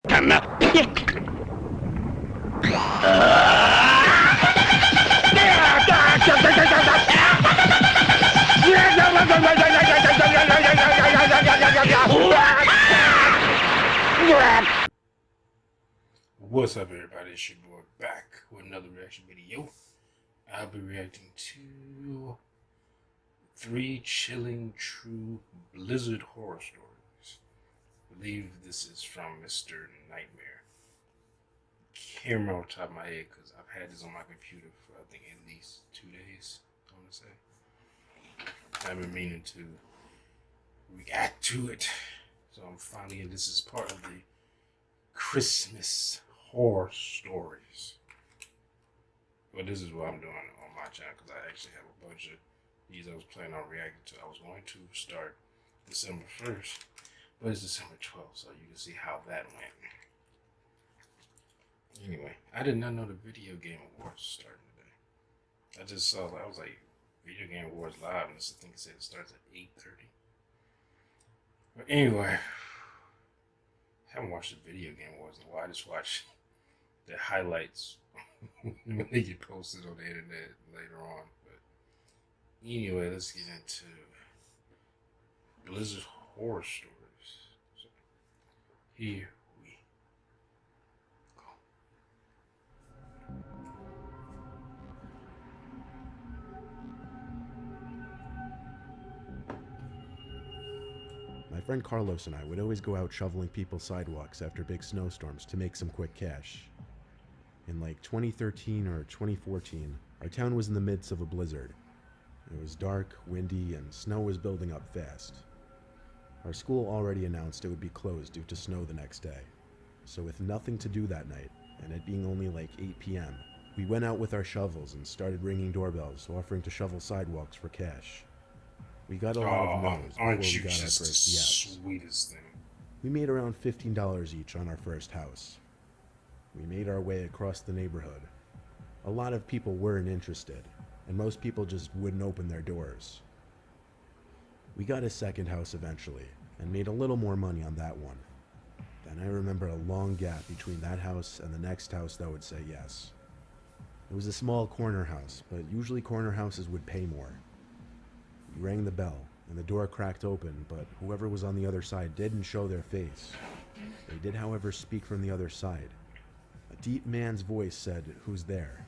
What's up, everybody? It's your boy back with another reaction video. I'll be reacting to 3 chilling true Blizzard horror stories. I believe this is from Mr. Nightmare. Can't remember off the top of my head because I've had this on my computer for I think at least 2 days, I want to say. I've been meaning to react to it. So I'm finally, and this is part of the Christmas horror stories. But this is what I'm doing on my channel because I actually have a bunch of these I was planning on reacting to. I was going to start December 1st, but it's December 12th, so you can see how that went. Anyway, I did not know the Video Game Awards was starting today. I just saw, I was like, Video Game Awards live, and this thing said it starts at 8:30. But anyway, I haven't watched the Video Game Awards in a while. I just watched the highlights when they get posted on the internet later on. But anyway, let's get into Blizzard horror stories. So, here we go. My friend Carlos and I would always go out shoveling people's sidewalks after big snowstorms to make some quick cash. In like 2013 or 2014, our town was in the midst of a blizzard. It was dark, windy, and snow was building up fast. Our school already announced it would be closed due to snow the next day. So with nothing to do that night, and it being only like 8 p.m., we went out with our shovels and started ringing doorbells, offering to shovel sidewalks for cash. We got a lot of no's before we got our first yes. Sweetest thing. We made around $15 each on our first house. We made our way across the neighborhood. A lot of people weren't interested, and most people just wouldn't open their doors. We got a second house eventually, and made a little more money on that one. Then I remember a long gap between that house and the next house that would say yes. It was a small corner house, but usually corner houses would pay more. We rang the bell, and the door cracked open, but whoever was on the other side didn't show their face. They did, however, speak from the other side. A deep man's voice said, "Who's there?"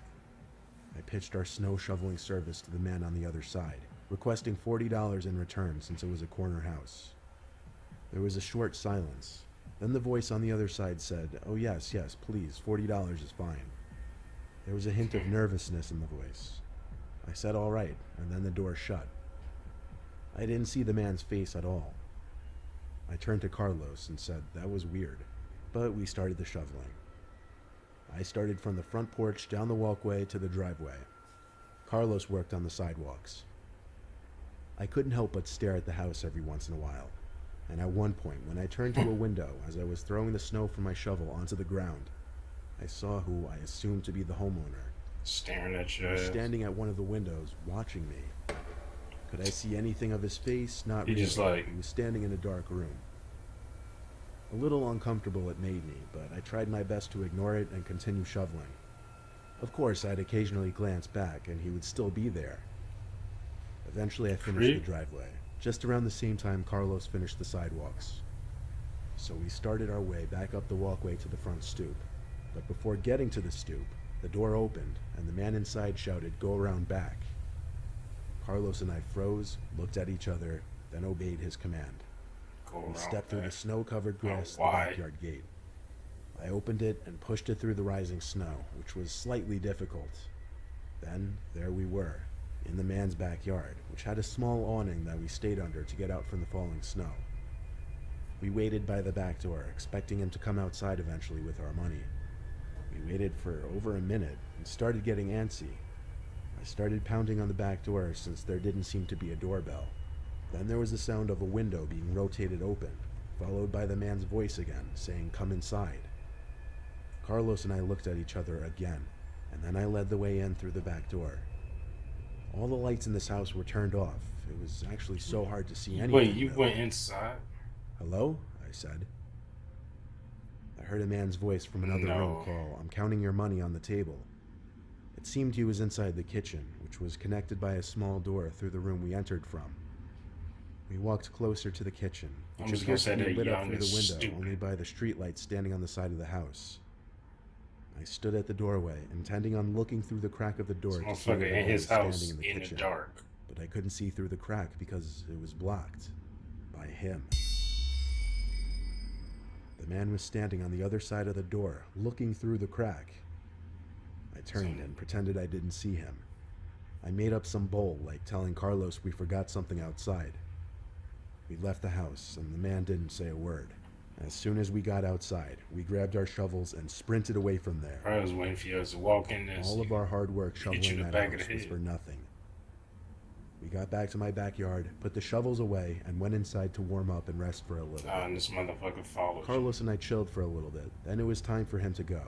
I pitched our snow shoveling service to the man on the other side, requesting $40 in return since it was a corner house. There was a short silence. Then the voice on the other side said, "Oh yes, please, $40 is fine." There was a hint of nervousness in the voice. I said all right, and then the door shut. I didn't see the man's face at all. I turned to Carlos and said that was weird, but we started the shoveling. I started from the front porch down the walkway to the driveway. Carlos worked on the sidewalks. I couldn't help but stare at the house every once in a while, and at one point when I turned to a window as I was throwing the snow from my shovel onto the ground, I saw who I assumed to be the homeowner. Staring at you. He was standing at one of the windows, watching me. Could I see anything of his face? Not really. He was standing in a dark room. A little uncomfortable it made me, but I tried my best to ignore it and continue shoveling. Of course, I'd occasionally glance back, and he would still be there. Eventually, I finished the driveway, just around the same time Carlos finished the sidewalks. So we started our way back up the walkway to the front stoop. But before getting to the stoop, the door opened, and the man inside shouted, "Go around back." Carlos and I froze, looked at each other, then obeyed his command. We stepped through the snow-covered grass to the backyard gate. I opened it and pushed it through the rising snow, which was slightly difficult. Then, there we were, in the man's backyard, which had a small awning that we stayed under to get out from the falling snow. We waited by the back door, expecting him to come outside eventually with our money. We waited for over a minute and started getting antsy. I started pounding on the back door since there didn't seem to be a doorbell. Then there was the sound of a window being rotated open, followed by the man's voice again, saying, "Come inside." Carlos and I looked at each other again, and then I led the way in through the back door. All the lights in this house were turned off. It was actually so hard to see anything. Wait, you went inside? "Hello?" I said. I heard a man's voice from another room call, "I'm counting your money on the table." It seemed he was inside the kitchen, which was connected by a small door through the room we entered from. We walked closer to the kitchen, which appeared to be lit up through the window only by the streetlight standing on the side of the house. I stood at the doorway, intending on looking through the crack of the door to see what was standing in the kitchen. But I couldn't see through the crack because it was blocked by him. The man was standing on the other side of the door, looking through the crack. I turned and pretended I didn't see him. I made up some bull, like telling Carlos we forgot something outside. We left the house, and the man didn't say a word. As soon as we got outside, we grabbed our shovels and sprinted away from there. I was waiting for you to walk in there. All of our hard work shoveling that house was for nothing. We got back to my backyard, put the shovels away, and went inside to warm up and rest for a little bit. And this motherfucker followed Carlos and I chilled for a little bit. Then it was time for him to go.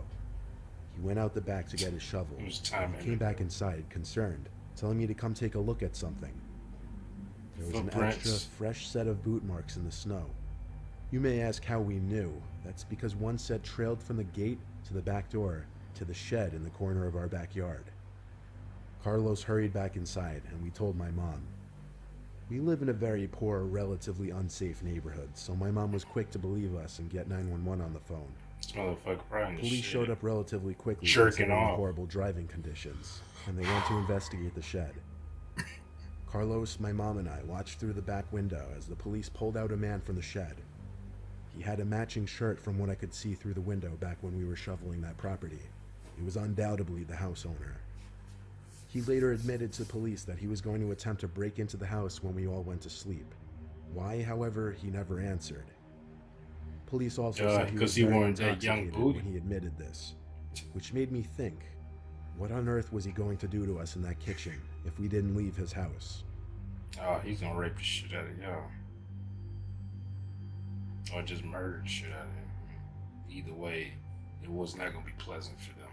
He went out the back to get his shovel. It was time. He came back inside, concerned, telling me to come take a look at something. There was an extra, fresh set of boot marks in the snow. You may ask how we knew. That's because one set trailed from the gate to the back door to the shed in the corner of our backyard. Carlos hurried back inside, and we told my mom. We live in a very poor, relatively unsafe neighborhood, so my mom was quick to believe us and get 911 on the phone. This motherfucker probably Police showed up relatively quickly, jerking considering off. the horrible driving conditions, and they went to investigate the shed. Carlos, my mom, and I watched through the back window as the police pulled out a man from the shed. He had a matching shirt from what I could see through the window back when we were shoveling that property. He was undoubtedly the house owner. He later admitted to police that he was going to attempt to break into the house when we all went to sleep. Why, however, he never answered. Police also said he was very intoxicated when he admitted this, which made me think, what on earth was he going to do to us in that kitchen if we didn't leave his house? Oh, he's gonna rape the shit out of y'all. Or just murder the shit out of him. Either way, it was not gonna be pleasant for them.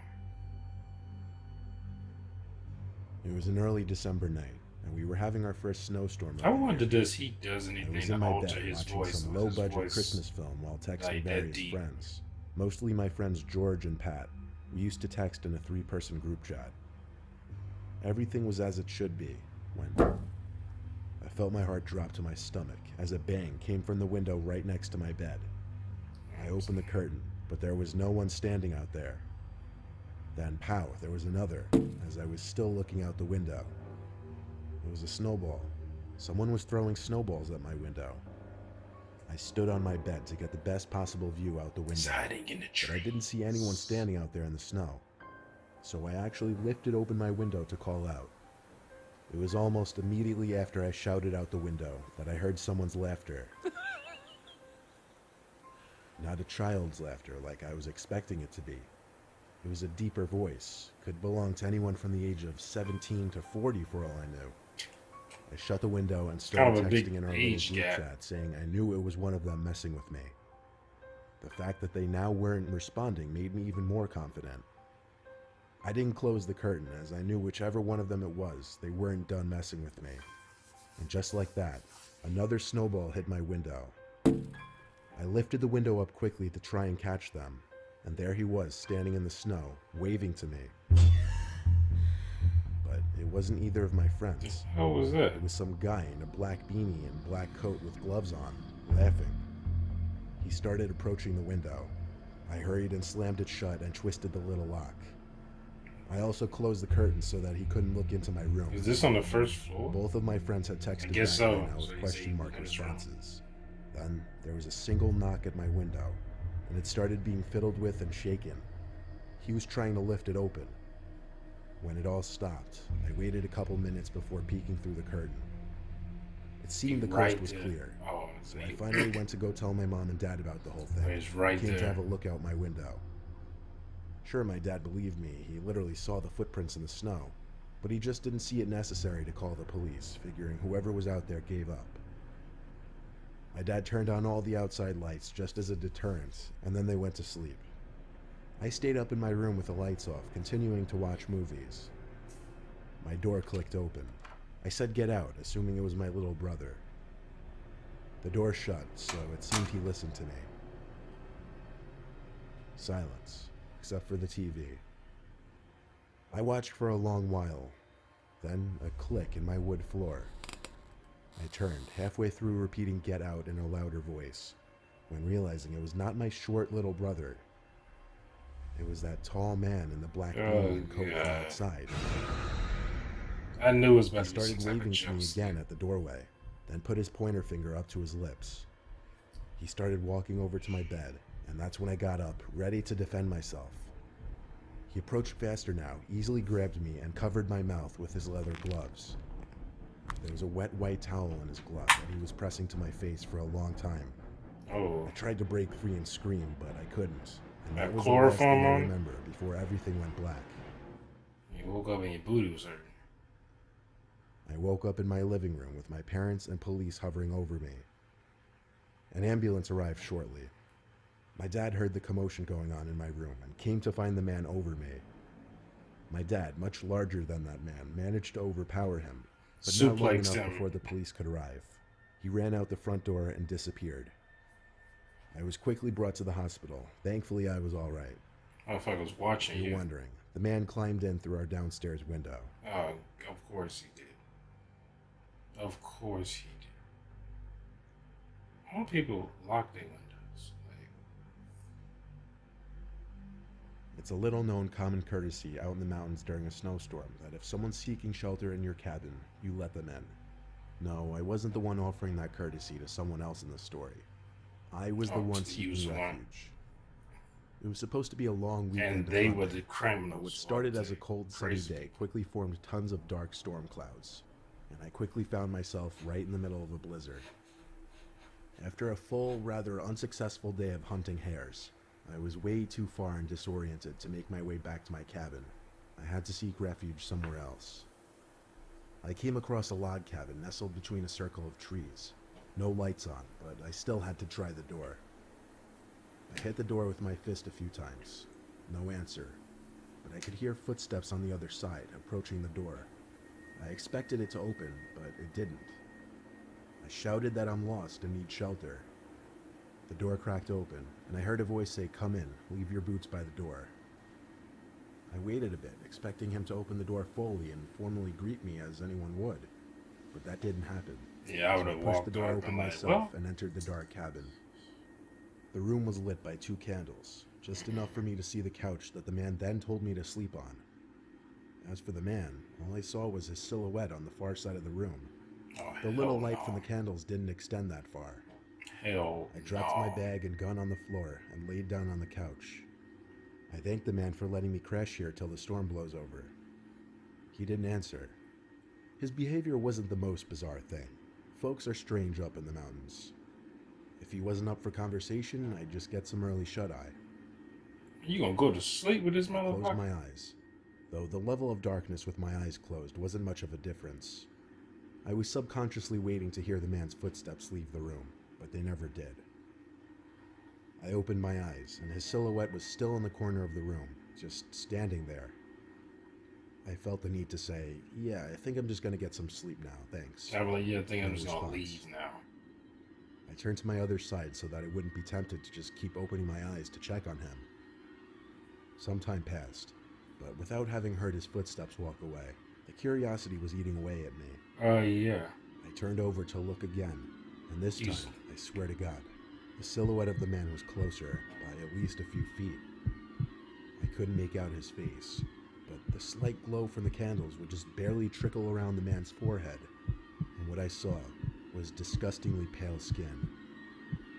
It was an early December night, and we were having our first snowstorm. I wonder does he does anything to alter his voice? I was in my bed watching some low-budget Christmas film while texting various friends. Mostly my friends George and Pat. We used to text in a 3-person group chat. Everything was as it should be when I felt my heart drop to my stomach as a bang came from the window right next to my bed. I opened the curtain, but there was no one standing out there. Then, pow, there was another, as I was still looking out the window. It was a snowball. Someone was throwing snowballs at my window. I stood on my bed to get the best possible view out the window, but I didn't see anyone standing out there in the snow. So I actually lifted open my window to call out. It was almost immediately after I shouted out the window that I heard someone's laughter. Not a child's laughter like I was expecting it to be. It was a deeper voice, could belong to anyone from the age of 17 to 40 for all I knew. I shut the window and started texting in our little group chat saying I knew it was one of them messing with me. The fact that they now weren't responding made me even more confident. I didn't close the curtain as I knew whichever one of them it was, they weren't done messing with me. And just like that, another snowball hit my window. I lifted the window up quickly to try and catch them, and there he was standing in the snow, waving to me. But it wasn't either of my friends. How was that? It was some guy in a black beanie and black coat with gloves on, laughing. He started approaching the window. I hurried and slammed it shut and twisted the little lock. I also closed the curtain so that he couldn't look into my room. Is this on the first floor? Both of my friends had texted back so. now with question mark responses. Then there was a single knock at my window, and it started being fiddled with and shaken. He was trying to lift it open. When it all stopped, I waited a couple minutes before peeking through the curtain. It seemed the coast was clear, so I finally went to go tell my mom and dad about the whole thing. I came to have a look out my window. Sure, my dad believed me. He literally saw the footprints in the snow, but he just didn't see it necessary to call the police, figuring whoever was out there gave up. My dad turned on all the outside lights just as a deterrent, and then they went to sleep. I stayed up in my room with the lights off, continuing to watch movies. My door clicked open. I said get out, assuming it was my little brother. The door shut, so it seemed he listened to me. Silence, except for the TV. I watched for a long while, then a click in my wood floor. I turned, halfway through repeating "get out" in a louder voice, when realizing it was not my short little brother. It was that tall man in the black beanie and coat from outside. I knew it was He about to be some started type of waving to jump me scare. again at the doorway, then put his pointer finger up to his lips. He started walking over to my bed, and that's when I got up, ready to defend myself. He approached faster now, easily grabbed me, and covered my mouth with his leather gloves. There was a wet white towel on his glove that he was pressing to my face for a long time. Oh, I tried to break free and scream, but I couldn't. And that got was the last thing chloroform I on? remember before everything went black. You woke up and your booty was hurting. I woke up in my living room with my parents and police hovering over me. An ambulance arrived shortly. My dad heard the commotion going on in my room and came to find the man over me. My dad, much larger than that man, managed to overpower him, but not long Suplexed enough him. before the police could arrive. He ran out the front door and disappeared. I was quickly brought to the hospital. Thankfully, I was all right. Motherfucker was watching You're you. wondering, the man climbed in through our downstairs window. Oh, of course he did. Of course he did. Why don't people lock their windows? Like, It's a little-known common courtesy out in the mountains during a snowstorm that if someone's seeking shelter in your cabin, you let them in. No, I wasn't the one offering that courtesy to someone else in the story. I was the one you was seeking the one. refuge. It was supposed to be a long weekend and of they hunting, were the criminals. but what started as a weren't cold, they? sunny Crazy. day quickly formed tons of dark storm clouds, and I quickly found myself right in the middle of a blizzard. After a full, rather unsuccessful day of hunting hares, I was way too far and disoriented to make my way back to my cabin. I had to seek refuge somewhere else. I came across a log cabin nestled between a circle of trees. No lights on, but I still had to try the door. I hit the door with my fist a few times. No answer, but I could hear footsteps on the other side, approaching the door. I expected it to open, but it didn't. I shouted that I'm lost and need shelter. The door cracked open, and I heard a voice say, "Come in, leave your boots by the door." I waited a bit, expecting him to open the door fully and formally greet me as anyone would, but that didn't happen. Yeah, I would So I have pushed walked the door up open and like, myself well, and entered the dark cabin. The room was lit by 2 candles, just enough for me to see the couch that the man then told me to sleep on. As for the man, all I saw was his silhouette on the far side of the room. oh, The little hell light no. from the candles didn't extend that far. Hell I dropped my no. bag and gun on the floor and laid down on the couch. I thanked the man for letting me crash here till the storm blows over. He didn't answer. His behavior wasn't the most bizarre thing. Folks are strange up in the mountains. If he wasn't up for conversation, I'd just get some early shut-eye. You gonna go to sleep with this I closed motherfucker? my eyes, though the level of darkness with my eyes closed wasn't much of a difference. I was subconsciously waiting to hear the man's footsteps leave the room, but they never did. I opened my eyes, and his silhouette was still in the corner of the room, just standing there. I felt the need to say, "Yeah, I think I'm just gonna get some sleep now, thanks." I'm like, yeah, I think I'm No just gonna response. leave now. I turned to my other side so that I wouldn't be tempted to just keep opening my eyes to check on him. Some time passed, but without having heard his footsteps walk away, the curiosity was eating away at me. Yeah. I turned over to look again, and this Jeez. time, I swear to God, the silhouette of the man was closer by at least a few feet. I couldn't make out his face, but the slight glow from the candles would just barely trickle around the man's forehead, and what I saw was disgustingly pale skin.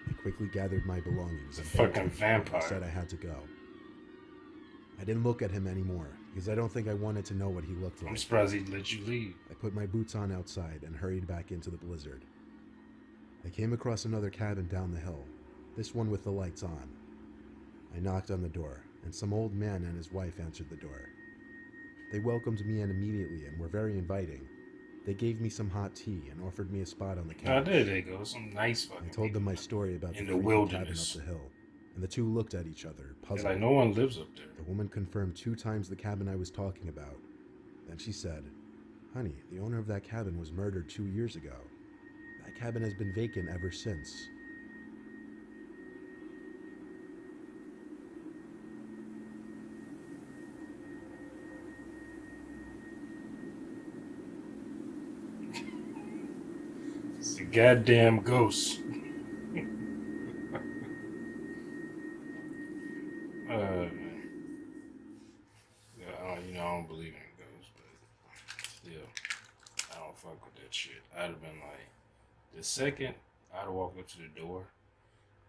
I quickly gathered my belongings It's a and fucking bolted, vampire. and said I had to go. I didn't look at him anymore, because I don't think I wanted to know what he looked I'm like. surprised he'd let you leave. I put my boots on outside and hurried back into the blizzard. I came across another cabin down the hill, this one with the lights on. I knocked on the door, and some old man and his wife answered the door. They welcomed me in immediately and were very inviting. They gave me some hot tea and offered me a spot on the Oh, couch. there they go. Some nice fucking I told them people my story about in the the freaky cabin up wilderness. the hill, and the two looked at each other, They're puzzled. like, no one lives up there. The woman confirmed 2 times the cabin I was talking about. Then she said, "Honey, the owner of that cabin was murdered 2 years ago. That cabin has been vacant ever since." goddamn ghosts. Yeah, I don't believe in ghosts, but still, I don't fuck with that shit. I'd have been like, the second I'd have walked up to the door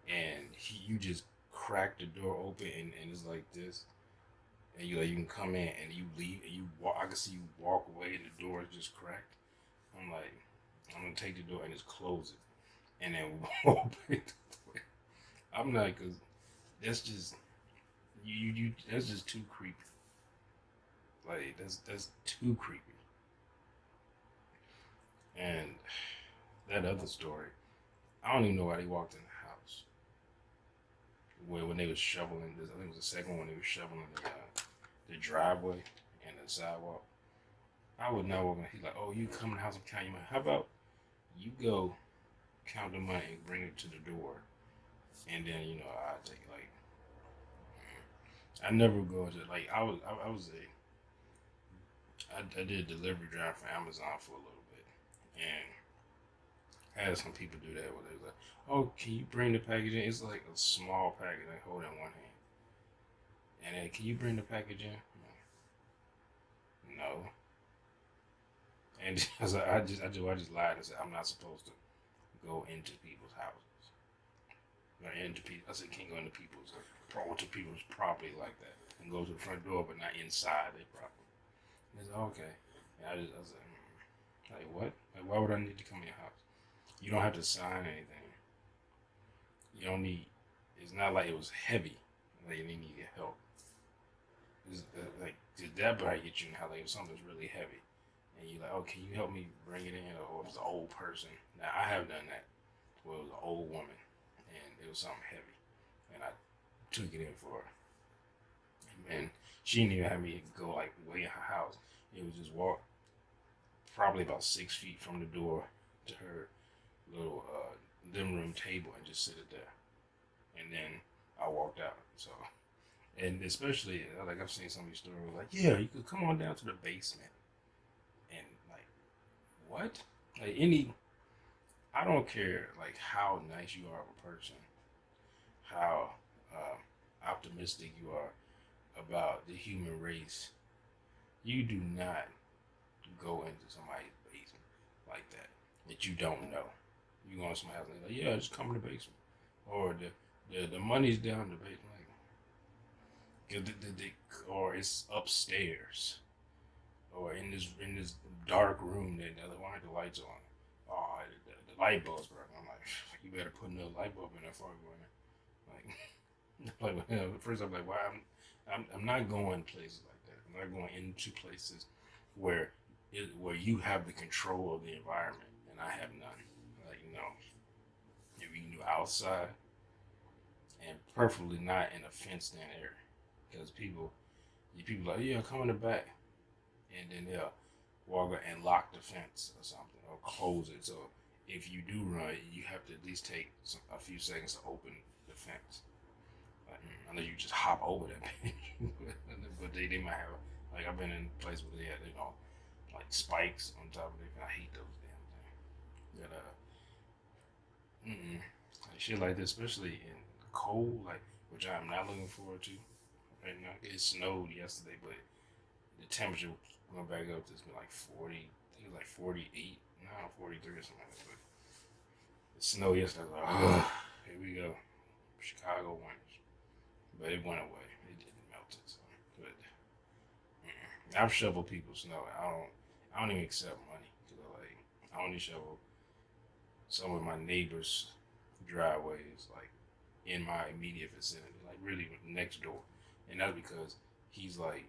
and you just crack the door open and it's like this, and you can come in and you leave and you walk. I can see you walk away and the door is just cracked. I'm like, I'm gonna take the door and just close it, and then open the door. I'm not, cause that's just you. That's just too creepy. Like that's too creepy. And that other story, I don't even know why they walked in the house. When they was shoveling this, I think it was the second one. When they was shoveling the driveway and the sidewalk. I would not walk in. He's like, "Oh, you come in the house and count your money. How about you go count the money and bring it to the door, and then I take it." Like, I never go into like I did a delivery drive for Amazon for a little bit, and I had some people do that where they was like, "Oh, can you bring the package in?" It's like a small package I hold in one hand, and then, "Can you bring the package in?" I'm like, no. And I was like, I just lied and said I'm not supposed to go into people's houses. Or into people. I said can't go into people's property like that, and go to the front door, but not inside their property. And they said, okay. And I was like what? Like, why would I need to come in your house? You don't have to sign anything. You don't need. It's not like it was heavy. Like you need help. It's, like that might get you in how like if something's really heavy, and you're like, oh, can you help me bring it in? Or if it's an old person. Now I have done that. Well, it was an old woman, and it was something heavy, and I took it in for her. And she didn't even have me go like way in her house. It was just walk probably about 6 feet from the door to her little living room table and just sit it there. And then I walked out. So, and especially like I've seen some of these stories like, yeah, you could come on down to the basement, and like, what? Like I don't care like how nice you are of a person, how optimistic you are about the human race. You do not go into somebody's basement like that you don't know. You go in somebody's house and they're like, yeah, just come in the basement, or the money's down in the basement, or it's upstairs, or in this dark room that why aren't the lights on? Oh, the light bulb's broken. I'm like, you better put another light bulb in there before we go in there. Like first I'm like, why I'm not going places like that. I'm not going into places where you have the control of the environment and I have none. Like, no, if you can do outside, and preferably not in a fenced-in area, because people like, yeah, come in the back, and then they'll walk and lock the fence or something or close it. So if you do run, you have to at least take a few seconds to open the fence. Like, unless you just hop over that bitch. But they might have, like, I've been in places where they had, like spikes on top of it. I hate those damn things. Like shit like this, especially in cold, like, which I'm not looking forward to. Right now, it snowed yesterday, but the temperature went back up to like 40. I think it was like 48, now 43 or something like that. But it snowed yesterday. I was like, oh, here we go, Chicago winters. But it went away. It didn't melt it. So, but I've shoveled people's snow. I don't even accept money. Like, I only shovel some of my neighbors' driveways, like in my immediate vicinity, like really next door, and that's because he's like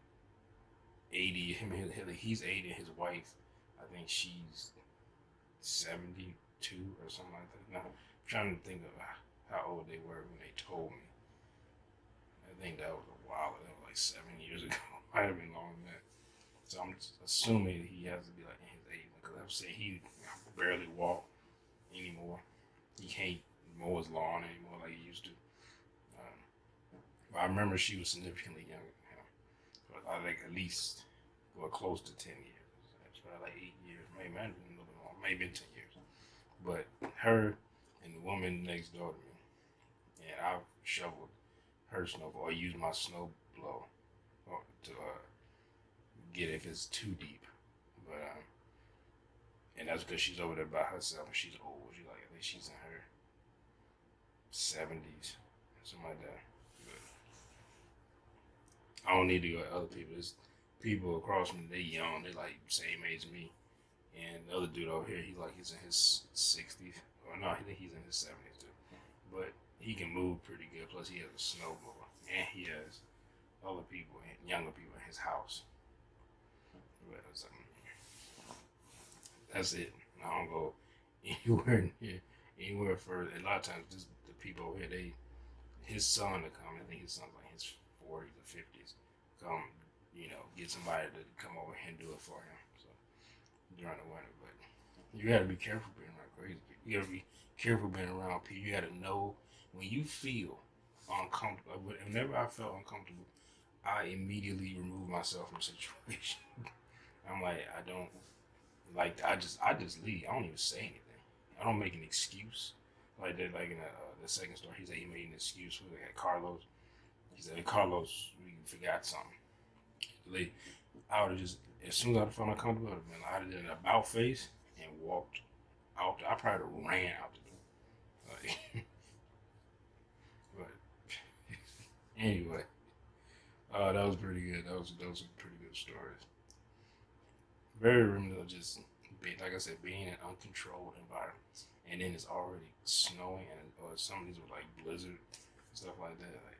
80. He's 80, and his wife, I think she's 72 or something like that. Now, I'm trying to think of how old they were when they told me. I think that was a while. That was like 7 years ago. Might have been longer than that. So I'm just assuming he has to be like in his 80s, because I would say he barely walk anymore. He can't mow his lawn anymore like he used to. But I remember she was significantly younger than him. But I think at least close to 10 years. That's probably like 8 years, maybe a little bit more, maybe 10 years. But her and the woman next door to me, and I've shoveled her snow or used my snow blow to get it if it's too deep. But and that's because she's over there by herself. She's old. She's like, I think she's in her 70s, something like that. But I don't need to go to other people. It's people across from me. They young. They like same age as me. And the other dude over here, he's in his 60s. Or no, I think he's in his 70s too. But he can move pretty good. Plus, he has a snowblower, and he has other people, and younger people in his house. But that's it. I don't go anywhere near anywhere further. A lot of times, just the people over here, his son to come. I think his son's like his 40s or 50s. Come, get somebody to come over here and do it for him. So during the winter, but you got to be careful being around crazy people. You got to be careful being around people. You got to know when you feel uncomfortable. Whenever I felt uncomfortable, I immediately remove myself from the situation. I'm like, I don't like. I just leave. I don't even say anything. I don't make an excuse like that. Like in the second story, he said he made an excuse with Carlos. He said, Carlos, we forgot something. I would have just, as soon as I felt uncomfortable, I'd have done an about face and walked out. I probably ran out the door. Like, but anyway, that was pretty good. Those are pretty good stories. Very reminiscent, just like I said, being in uncontrolled environments, and then it's already snowing, or some of these were like blizzard and stuff like that. Like,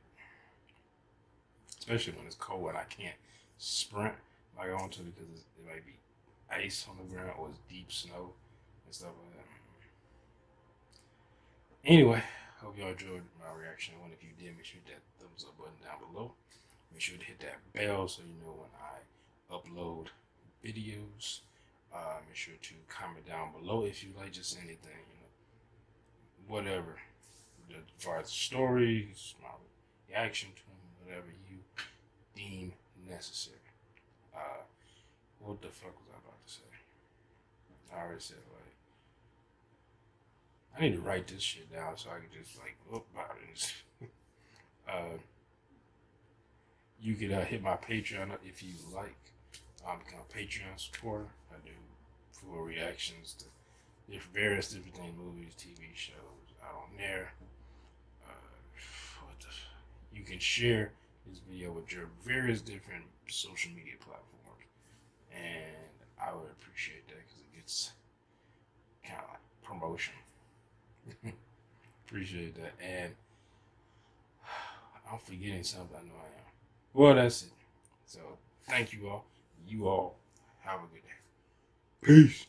especially when it's cold and I can't sprint like I want to because it might be ice on the ground or it's deep snow and stuff like that. Anyway, hope y'all enjoyed my reaction. And if you did, make sure to hit that thumbs up button down below. Make sure to hit that bell so you know when I upload videos. Make sure to comment down below if you like just anything, whatever. As far as stories, my reaction to them, whatever you deem necessary. What the fuck was I about to say? I already said, I need to write this shit down so I can just look about it. You could hit my Patreon if you like. Become a Patreon supporter. I do full reactions to various different things, movies, TV shows out on there. You can share this video with your various different social media platforms, and I would appreciate that because it gets kind of like promotion. Appreciate that, and I'm forgetting something. I know I am. Well, that's it. So thank you all. You all have a good day. Peace.